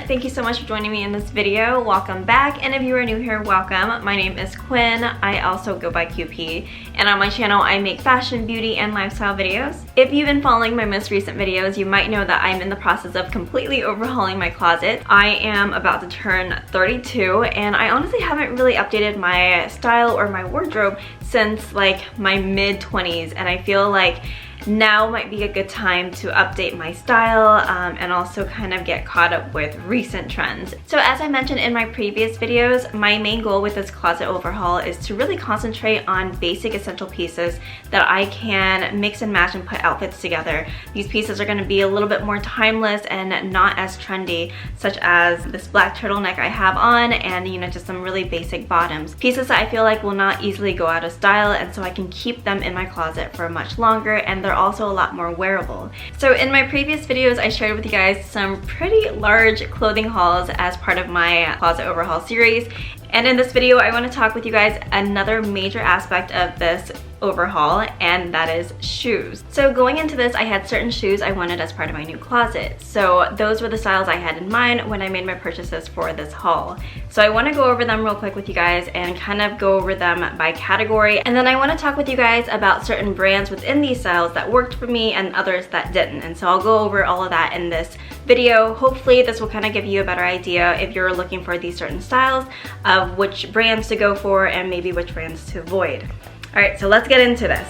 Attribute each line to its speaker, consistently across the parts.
Speaker 1: Thank you so much for joining me in this video. Welcome back, and if you are new here, welcome. My name is Quinn. I also go by QP, and on my channel I make fashion, beauty, and lifestyle videos. If you've been following my most recent videos, you might know that I'm in the process of completely overhauling my closet. I am about to turn 32, and I honestly haven't really updated my style or my wardrobe since like my mid-20s, and I feel like now might be a good time to update my style and also kind of get caught up with recent trends. So as I mentioned in my previous videos, my main goal with this closet overhaul is to really concentrate on basic essential pieces that I can mix and match and put outfits together. These pieces are going to be a little bit more timeless and not as trendy, such as this black turtleneck I have on and, you know, just some really basic bottoms. Pieces that I feel like will not easily go out of style, and so I can keep them in my closet for much longer, and they're also a lot more wearable. So in my previous videos, I shared with you guys some pretty large clothing hauls as part of my closet overhaul series. And in this video, I want to talk with you guys another major aspect of this overhaul, and that is shoes. So going into this, I had certain shoes I wanted as part of my new closet. So those were the styles I had in mind when I made my purchases for this haul. So I want to go over them real quick with you guys and kind of go over them by category. And then I want to talk with you guys about certain brands within these styles that worked for me and others that didn't. And so I'll go over all of that in this video. Hopefully this will kind of give you a better idea if you're looking for these certain styles of which brands to go for and maybe which brands to avoid. Alright, so let's get into this.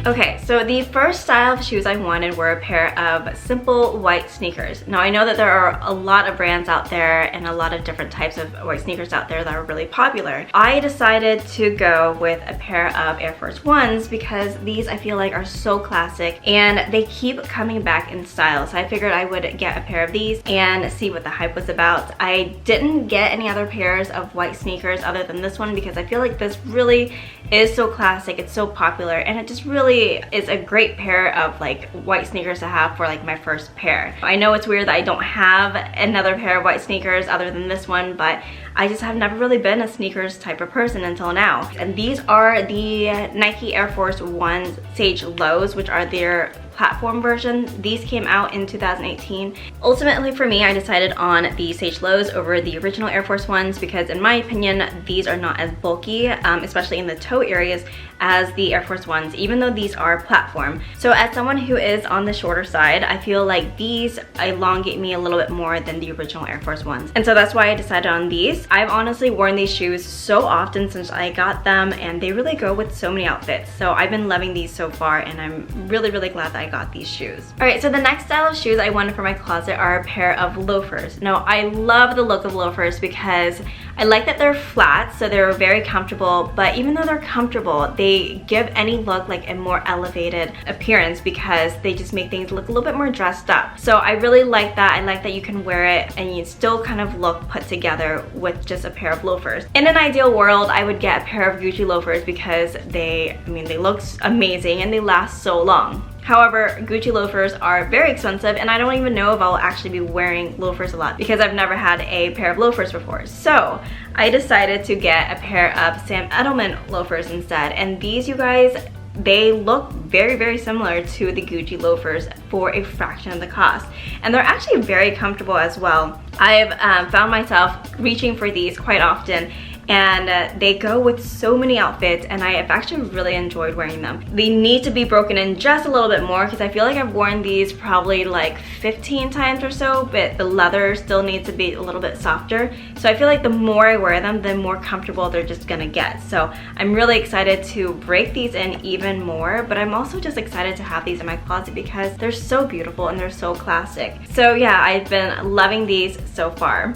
Speaker 1: Okay, so the first style of shoes I wanted were a pair of simple white sneakers. Now I know that there are a lot of brands out there and a lot of different types of white sneakers out there that are really popular. I decided to go with a pair of Air Force Ones because these I feel like are so classic and they keep coming back in style. So I figured I would get a pair of these and see what the hype was about. I didn't get any other pairs of white sneakers other than this one because I feel like this really is so classic, it's so popular, and it just really is a great pair of like white sneakers to have for like my first pair. I know it's weird that I don't have another pair of white sneakers other than this one, but I just have never really been a sneakers type of person until now. And these are the Nike Air Force Ones Sage Lows, which are their platform version. These came out in 2018. Ultimately for me, I decided on the Sage Lows over the original Air Force Ones because in my opinion, these are not as bulky, especially in the toe areas, as the Air Force Ones, even though these are platform. So as someone who is on the shorter side, I feel like these elongate me a little bit more than the original Air Force Ones. And so that's why I decided on these. I've honestly worn these shoes so often since I got them, and they really go with so many outfits. So I've been loving these so far, and I'm really, really glad that I got these shoes. Alright, so the next style of shoes I wanted for my closet are a pair of loafers. Now, I love the look of loafers because I like that they're flat, so they're very comfortable, but even though they're comfortable, they give any look like a more elevated appearance because they just make things look a little bit more dressed up. So I really like that. I like that you can wear it and you still kind of look put together with just a pair of loafers. In an ideal world, I would get a pair of Gucci loafers because they look amazing and they last so long. However, Gucci loafers are very expensive, and I don't even know if I'll actually be wearing loafers a lot because I've never had a pair of loafers before. So I decided to get a pair of Sam Edelman loafers instead, and these, you guys, they look very, very similar to the Gucci loafers for a fraction of the cost. And they're actually very comfortable as well. I've found myself reaching for these quite often, and they go with so many outfits, and I have actually really enjoyed wearing them. They need to be broken in just a little bit more because I feel like I've worn these probably like 15 times or so, but the leather still needs to be a little bit softer. So I feel like the more I wear them, the more comfortable they're just gonna get. So I'm really excited to break these in even more, but I'm also just excited to have these in my closet because they're so beautiful and they're so classic. So yeah, I've been loving these so far.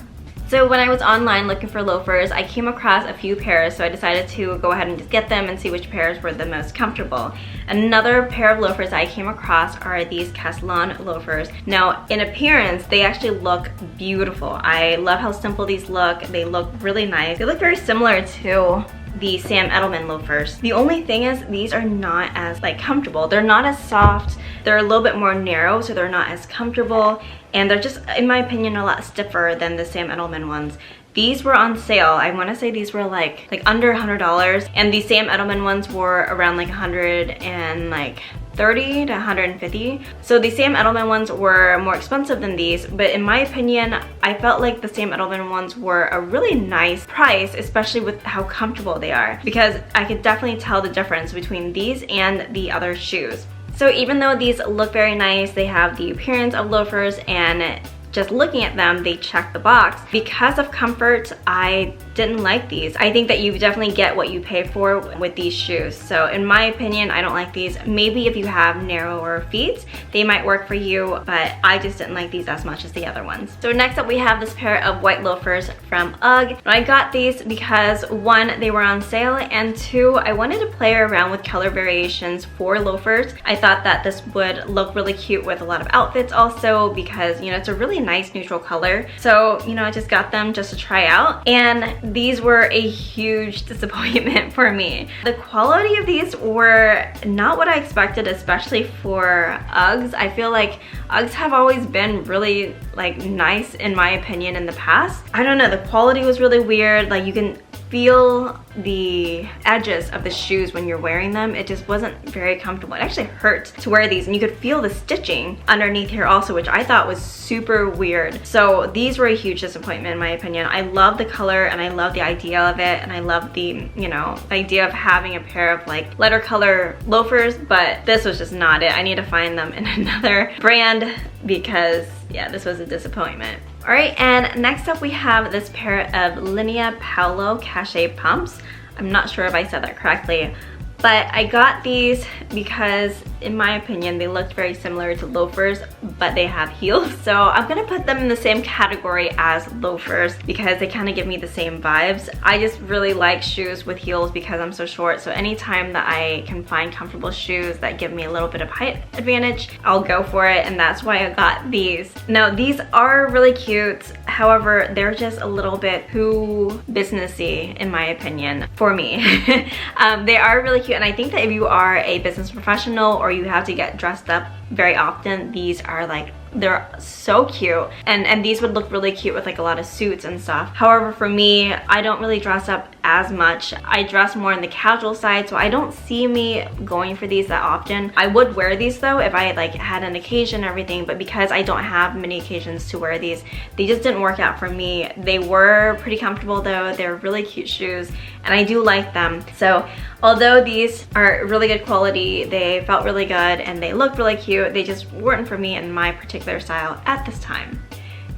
Speaker 1: So when I was online looking for loafers, I came across a few pairs, so I decided to go ahead and just get them and see which pairs were the most comfortable. Another pair of loafers I came across are these Caslon loafers. Now, in appearance, they actually look beautiful. I love how simple these look. They look really nice. They look very similar to the Sam Edelman loafers. The only thing is these are not as like comfortable. They're not as soft. They're a little bit more narrow, so they're not as comfortable, and they're just, in my opinion, a lot stiffer than the Sam Edelman ones. These were on sale. I want to say these were like under $100, and the Sam Edelman ones were around like 100 and like $130 to $150. So the Sam Edelman ones were more expensive than these, but in my opinion, I felt like the Sam Edelman ones were a really nice price, especially with how comfortable they are, because I could definitely tell the difference between these and the other shoes. So even though these look very nice, they have the appearance of loafers, and just looking at them, they check the box. Because of comfort, I didn't like these. I think that you definitely get what you pay for with these shoes. So in my opinion, I don't like these. Maybe if you have narrower feet, they might work for you, but I just didn't like these as much as the other ones. So next up we have this pair of white loafers from UGG. I got these because one, they were on sale, and two, I wanted to play around with color variations for loafers. I thought that this would look really cute with a lot of outfits also, because you know, it's a really nice neutral color. So you know, I just got them just to try out, and these were a huge disappointment for me. The quality of these were not what I expected, especially for Uggs. I feel like Uggs have always been really like nice in my opinion in the past. I don't know, the quality was really weird. Like you can feel the edges of the shoes when you're wearing them. It just wasn't very comfortable. It actually hurt to wear these, and you could feel the stitching underneath here also, which I thought was super weird. So these were a huge disappointment in my opinion. I love the color and I love the idea of it, and I love the, you know, the idea of having a pair of like lighter color loafers, but this was just not it. I need to find them in another brand because yeah, this was a disappointment. All right, and next up we have this pair of Linea Paolo cachet pumps. I'm not sure if I said that correctly, but I got these because in my opinion they looked very similar to loafers, but they have heels. So I'm gonna put them in the same category as loafers because they kind of give me the same vibes. I just really like shoes with heels because I'm so short, so anytime that I can find comfortable shoes that give me a little bit of height advantage, I'll go for it, and that's why I got these. Now these are really cute, however they're just a little bit too businessy in my opinion for me. They are really cute, and I think that if you are a business professional or you have to get dressed up very often, these are like, they're so cute, and these would look really cute with like a lot of suits and stuff. However, for me, I don't really dress up as much. I dress more on the casual side, so I don't see me going for these that often. I would wear these though if I like had an occasion and everything, but because I don't have many occasions to wear these, they just didn't work out for me. They were pretty comfortable though. They're really cute shoes and I do like them. So although these are really good quality, they felt really good and they looked really cute, they just weren't for me in my particular style at this time.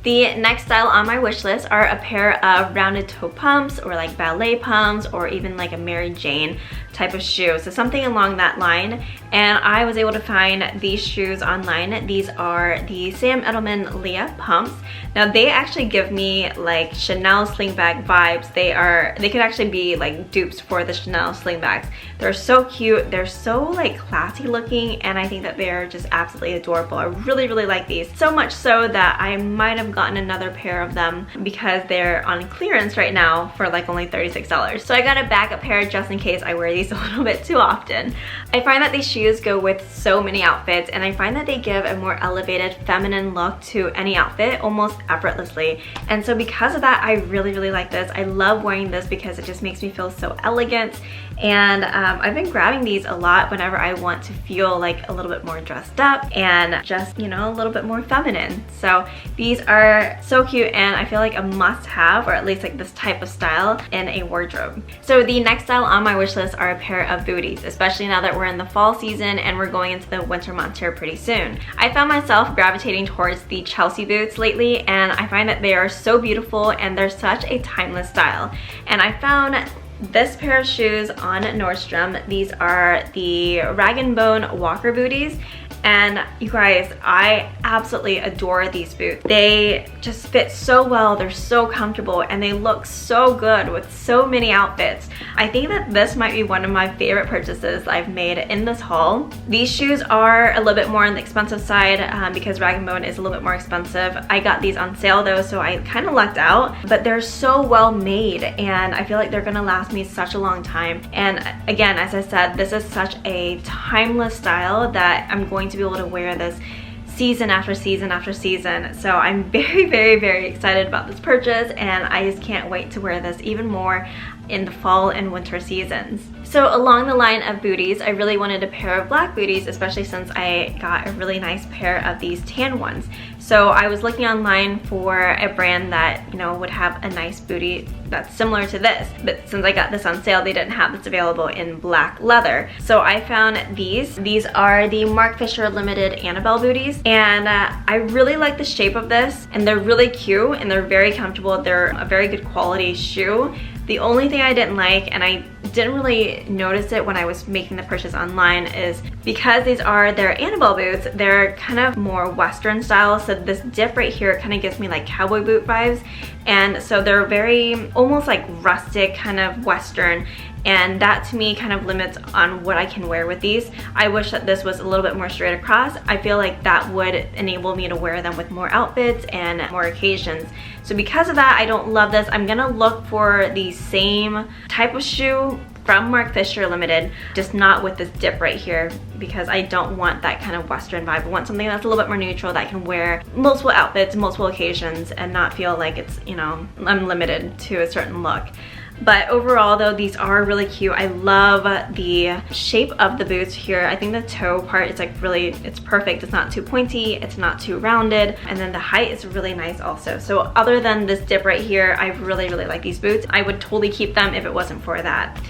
Speaker 1: The next style on my wish list are a pair of rounded toe pumps, or like ballet pumps, or even like a Mary Jane type of shoe. So something along that line. And I was able to find these shoes online. These are the Sam Edelman Leah pumps. Now they actually give me like Chanel sling bag vibes. They could actually be like dupes for the Chanel sling bags. They're so cute. They're so like classy looking, and I think that they're just absolutely adorable. I really, really like these. So much so that I might have gotten another pair of them because they're on clearance right now for like only $36. So I got a backup pair just in case I wear these a little bit too often. I find that these shoes go with so many outfits, and I find that they give a more elevated feminine look to any outfit almost effortlessly. And so because of that, I really, really like this. I love wearing this because it just makes me feel so elegant. And I've been grabbing these a lot whenever I want to feel like a little bit more dressed up and just, you know, a little bit more feminine. So these are so cute, and I feel like a must have, or at least like this type of style in a wardrobe. So the next style on my wish list are a pair of booties, especially now that we're in the fall season and we're going into the winter months here pretty soon. I found myself gravitating towards the Chelsea boots lately, and I find that they are so beautiful and they're such a timeless style. And I found this pair of shoes on Nordstrom. These are the Rag & Bone Walker booties, and you guys, I absolutely adore these boots. They just fit so well, they're so comfortable, and they look so good with so many outfits. I think that this might be one of my favorite purchases I've made in this haul. These shoes are a little bit more on the expensive side because Rag & Bone is a little bit more expensive. I got these on sale though, so I kind of lucked out, but they're so well made, and I feel like they're gonna last me such a long time. And again, as I said, this is such a timeless style that I'm going to be able to wear this season after season after season. So I'm very, very, very excited about this purchase, and I just can't wait to wear this even more. in the fall and winter seasons. So along the line of booties, I really wanted a pair of black booties, especially since I got a really nice pair of these tan ones. So I was looking online for a brand that, you know, would have a nice booty that's similar to this. But since I got this on sale, they didn't have this available in black leather. So I found these. These are the Marc Fisher Limited Annabelle booties. And I really like the shape of this. And they're really cute and they're very comfortable. They're a very good quality shoe. The only thing I didn't like, and I didn't really notice it when I was making the purchase online, is because these are their Annabelle boots, they're kind of more Western style. So this dip right here kind of gives me like cowboy boot vibes. And so they're very almost like rustic, kind of Western. And that to me kind of limits on what I can wear with these. I wish that this was a little bit more straight across. I feel like that would enable me to wear them with more outfits and more occasions. So because of that, I don't love this. I'm gonna look for the same type of shoe from Marc Fisher Limited, just not with this dip right here, because I don't want that kind of Western vibe. I want something that's a little bit more neutral, that can wear multiple outfits, multiple occasions, and not feel like it's, you know, I'm limited to a certain look. But overall though, these are really cute. I love the shape of the boots here. I think the toe part is like really, it's perfect. It's not too pointy, it's not too rounded, and then the height is really nice also. So other than this dip right here, I really like these boots. I would totally keep them if it wasn't for that.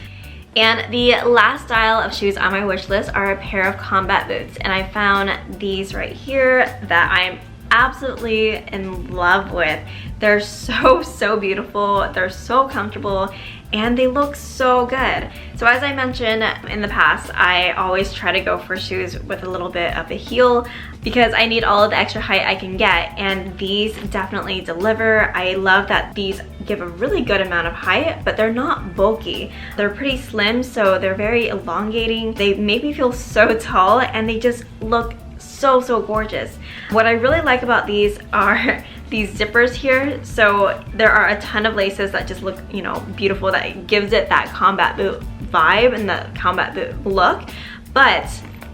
Speaker 1: And the last style of shoes on my wish list are a pair of combat boots. And I found these right here that I'm absolutely in love with. They're so beautiful, they're so comfortable, and they look so good. So as I mentioned in the past, I always try to go for shoes with a little bit of a heel because I need all of the extra height I can get, and these definitely deliver. I love that these give a really good amount of height, but they're not bulky. They're pretty slim, so they're very elongating. They make me feel so tall, and they just look so gorgeous. What I really like about these are these zippers here. So there are a ton of laces that just look, you know, beautiful, that gives it that combat boot vibe and the combat boot look. But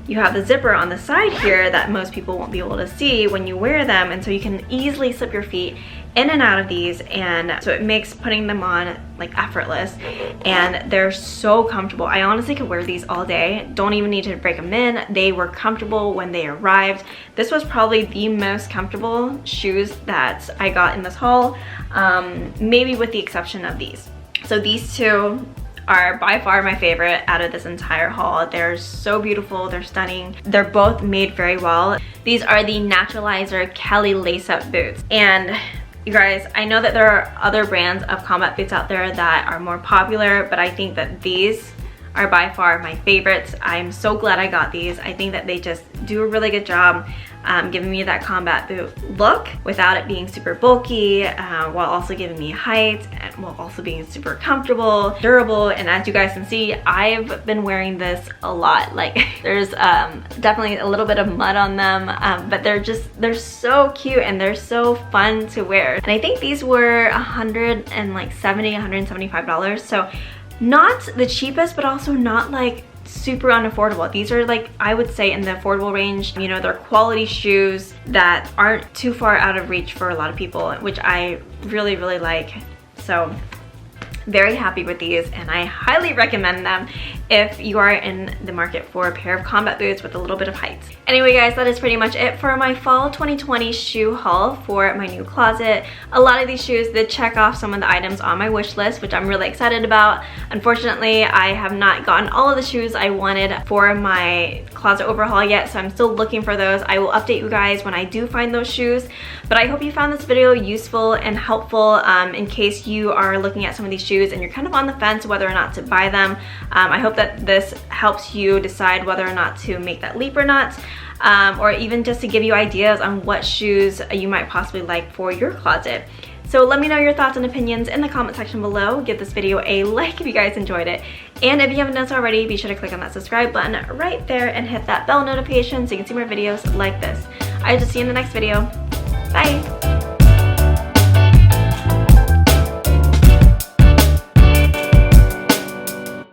Speaker 1: you have the zipper on the side here that most people won't be able to see when you wear them, and so you can easily slip your feet in and out of these, and so it makes putting them on like effortless, and they're so comfortable. I honestly could wear these all day, don't even need to break them in. They were comfortable when they arrived. This was probably the most comfortable shoes that I got in this haul, maybe with the exception of these. So these two are by far my favorite out of this entire haul. They're so beautiful, they're stunning. They're both made very well. These are the Naturalizer Kelly lace-up boots. And you guys, I know that there are other brands of combat boots out there that are more popular, but I think that these are by far my favorites. I'm so glad I got these. I think that they just do a really good job giving me that combat boot look without it being super bulky, while also giving me height, and while also being super comfortable, durable. And as you guys can see, I've been wearing this a lot. Like there's definitely a little bit of mud on them, but they're so cute and they're so fun to wear. And I think these were $175. So not the cheapest, but also not like super unaffordable. These are like, I would say, in the affordable range. You know, they're quality shoes that aren't too far out of reach for a lot of people, which I really like. So very happy with these, and I highly recommend them if you are in the market for a pair of combat boots with a little bit of height. Anyway guys, that is pretty much it for my fall 2020 shoe haul for my new closet. A lot of these shoes did check off some of the items on my wish list, which I'm really excited about. Unfortunately, I have not gotten all of the shoes I wanted for my closet overhaul yet, so I'm still looking for those. I will update you guys when I do find those shoes, but I hope you found this video useful and helpful in case you are looking at some of these shoes and you're kind of on the fence whether or not to buy them. I hope that this helps you decide whether or not to make that leap or not, or even just to give you ideas on what shoes you might possibly like for your closet. So let me know your thoughts and opinions in the comment section below. Give this video a like if you guys enjoyed it. And if you haven't done so already, be sure to click on that subscribe button right there and hit that bell notification so you can see more videos like this. I'll just see you in the next video. Bye!